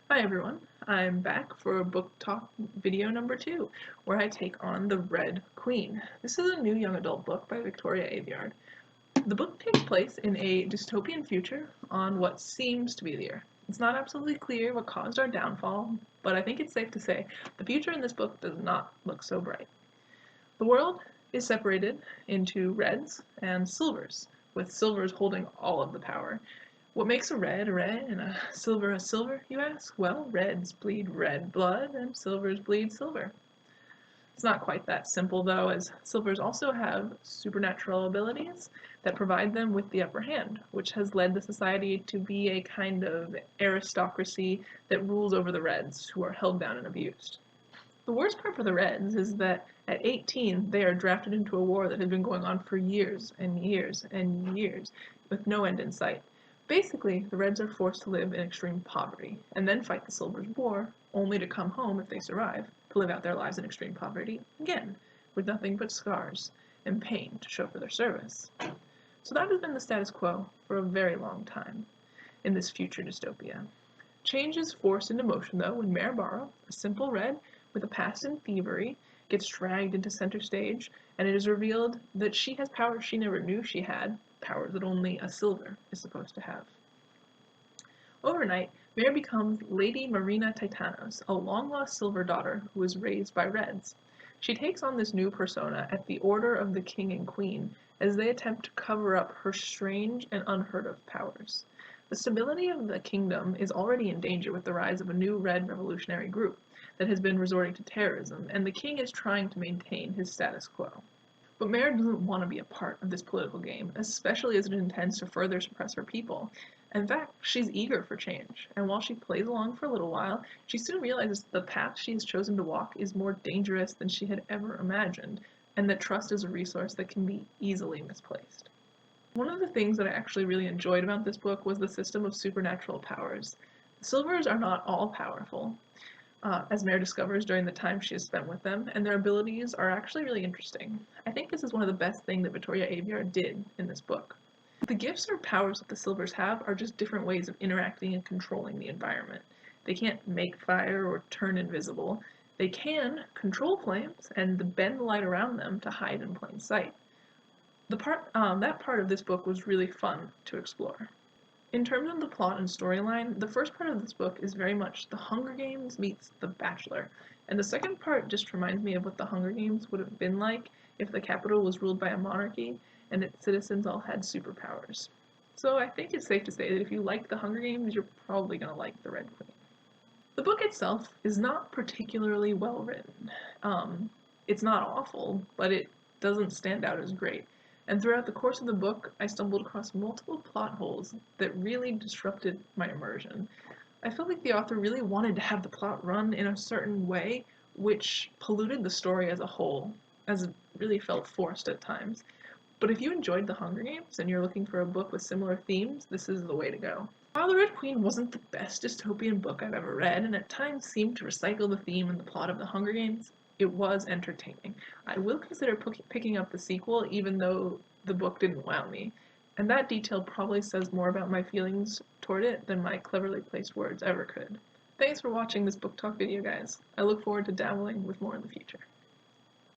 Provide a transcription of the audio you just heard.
Hi everyone, I'm back for book talk video number 2, where I take on The Red Queen. This is a new young adult book by Victoria Aveyard. The book takes place in a dystopian future on what seems to be the Earth. It's not absolutely clear what caused our downfall, but I think it's safe to say the future in this book does not look so bright. The world is separated into reds and silvers, with silvers holding all of the power. What makes a red and a silver, you ask? Well, reds bleed red blood and silvers bleed silver. It's not quite that simple though, as silvers also have supernatural abilities that provide them with the upper hand, which has led the society to be a kind of aristocracy that rules over the reds, who are held down and abused. The worst part for the Reds is that at 18 they are drafted into a war that has been going on for years and years and years, with no end in sight. Basically, the Reds are forced to live in extreme poverty, and then fight the Silvers' war, only to come home, if they survive, to live out their lives in extreme poverty again, with nothing but scars and pain to show for their service. So that has been the status quo for a very long time in this future dystopia. Change is forced into motion, though, when Mare Barra, a simple Red with a past in thievery, gets dragged into center stage, and it is revealed that she has powers she never knew she had, powers that only a Silver is supposed to have. Overnight, Mare becomes Lady Marina Titanos, a long-lost Silver daughter who was raised by Reds. She takes on this new persona at the order of the King and Queen as they attempt to cover up her strange and unheard-of powers. The stability of the kingdom is already in danger with the rise of a new Red revolutionary group that has been resorting to terrorism, and the king is trying to maintain his status quo. But Mare doesn't want to be a part of this political game, especially as it intends to further suppress her people. In fact, she's eager for change, and while she plays along for a little while, she soon realizes the path she has chosen to walk is more dangerous than she had ever imagined, and that trust is a resource that can be easily misplaced. One of the things that I actually really enjoyed about this book was the system of supernatural powers. The Silvers are not all powerful, as Mare discovers during the time she has spent with them, and their abilities are actually really interesting. I think this is one of the best things that Victoria Aveyard did in this book. The gifts or powers that the Silvers have are just different ways of interacting and controlling the environment. They can't make fire or turn invisible. They can control flames and bend the light around them to hide in plain sight. That part of this book was really fun to explore. In terms of the plot and storyline, the first part of this book is very much The Hunger Games meets The Bachelor, and the second part just reminds me of what The Hunger Games would have been like if the capital was ruled by a monarchy and its citizens all had superpowers. So I think it's safe to say that if you like The Hunger Games, you're probably going to like The Red Queen. The book itself is not particularly well written. It's not awful, but it doesn't stand out as great. And throughout the course of the book, I stumbled across multiple plot holes that really disrupted my immersion. I felt like the author really wanted to have the plot run in a certain way, which polluted the story as a whole, as it really felt forced at times. But if you enjoyed The Hunger Games and you're looking for a book with similar themes, this is the way to go. While The Red Queen wasn't the best dystopian book I've ever read, and at times seemed to recycle the theme and the plot of The Hunger Games, it was entertaining. I will consider picking up the sequel, even though the book didn't wow me, and that detail probably says more about my feelings toward it than my cleverly placed words ever could. Thanks for watching this book talk video, guys. I look forward to dabbling with more in the future.